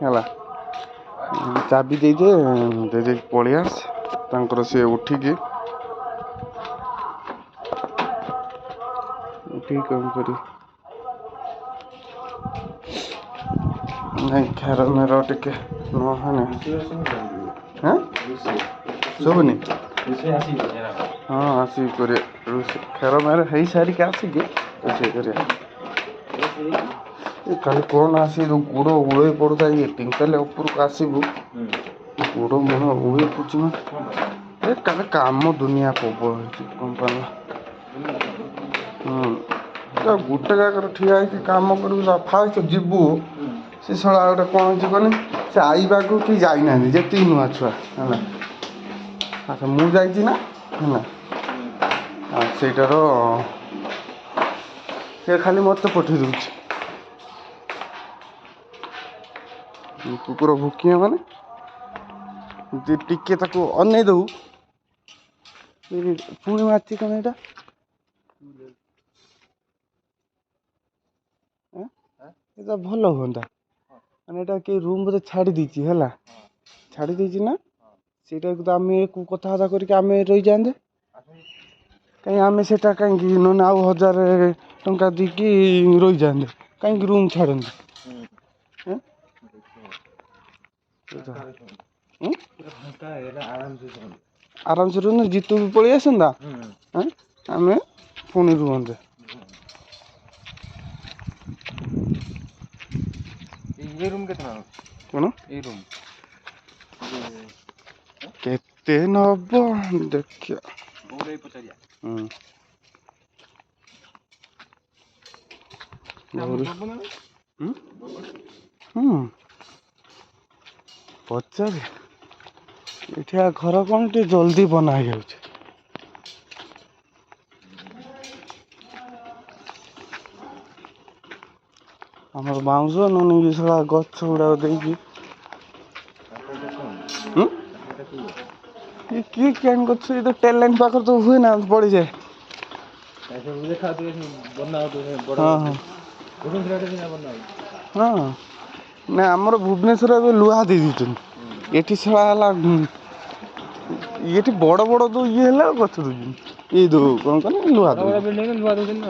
ହେଲା ଚାବି ଦେଇଦେ ଦେଇକି ପଳେଇ ଆସ ତାଙ୍କର ସେ ଉଠିକି କ'ଣ କରି ନାଇଁ ଖେର ମେର ଟିକେ ନହେଲେ ଶୁଭୁନି ହଁ ଆସିକି କରିବା ରୋଷେଇ ଖେର ମେର ହେଇସାରିକି ଆସିକି ରୋଷେଇ କରିବା କାଲି କ'ଣ ଆସି ଗୋଡ଼ ଉଳେଇ ପଡ଼ୁଥାଏ ଇଏ ଟିଙ୍କାଲେ ଉପରକୁ ଆସିବୁ ଗୋଡ଼ ମୁହଁ ଉଳେଇ ପଡ଼ୁଛି ଏ କାଲି କାମ ଦୁନିଆ ପ୍ରବଳ ହେଇଛି କମ୍ପାନୀ ଗୋଟେ ଜାଗାରେ ଠିଆ ହେଇକି କାମ କରିବୁ ଫାଷ୍ଟ ଯିବୁ ସେ ଶଳା ଗୋଟେ କ'ଣ ହେଇଛି କହନି ସେ ଆଇବାକୁ କି ଯାଇନାହାନ୍ତି ଯେତିକି ନୂଆ ଛୁଆ ହେଲା ଆଚ୍ଛା ମୁଁ ଯାଇଛି ନା ହେଲା ସେଇଟାର ସେ ଖାଲି ମୋତେ ପଠେଇ ଦେଉଛି କୁକୁର ଭୁକିବେ ମାନେ ଟିକେ ତାକୁ ଅନେଇ ଦେବୁ ପୁଣି ମାରିଛି କ'ଣ ଏଇଟା ଏଇଟା ଭଲ ହୁଅନ୍ତା ମାନେ ଏଇଟା କେହି ରୁମ୍ ବୋଧେ ଛାଡ଼ି ଦେଇଛି ହେଲା ଛାଡ଼ି ଦେଇଛି ନା ସେଇଟାକୁ ତ ଆମେ କଥାବାର୍ତ୍ତା କରିକି ଆମେ ରହିଯାଆନ୍ତେ କାହିଁକି ଆମେ ସେଇଟା କାହିଁକି ନହେଲେ ଆଉ 1000 ଟଙ୍କା ଦେଇକି ରହିଯାଆନ୍ତେ କାହିଁକି ରୁମ୍ ଛାଡ଼ନ୍ତି ଆରାମସେ ରୁହନ୍ତି ଜିତୁ ବି ପଳେଇ ଆସନ୍ତା ଆମେ ପୁଣି ରୁହନ୍ତେ କ'ଣ କେତେ ନବ ଦେଖିବା ପଚାରେ ଏଠି ଘର କ'ଣ ଟିକେ ଜଲ୍ଦି ବନା ହେଇଯାଉଛି ଆମର ବାଉଁଶ ନହେଲେ ସେଟା ଗଛ ଗୁଡ଼ାକ ଦେଇକି କିଏ କ୍ୟାନ୍ କରୁଛୁ ଏ ତ ଟେନ୍ ଲାଇନ୍ ପାଖରେ ତ ହୁଏ ନା ପଡ଼ିଯାଏ ହଁ ନା ଆମର ଭୁବନେଶ୍ୱର ଏବେ ଲୁହା ଦେଇ ଦେଇଛନ୍ତି ଏଠି ସେଟା ହେଲା ଏଠି ବଡ଼ ବଡ଼ ଇଏ ହେଲା ଗଛ ଦେଉଛନ୍ତି ଇଏ କ'ଣ କହନି ଲୁହା ଦେଉଛନ୍ତି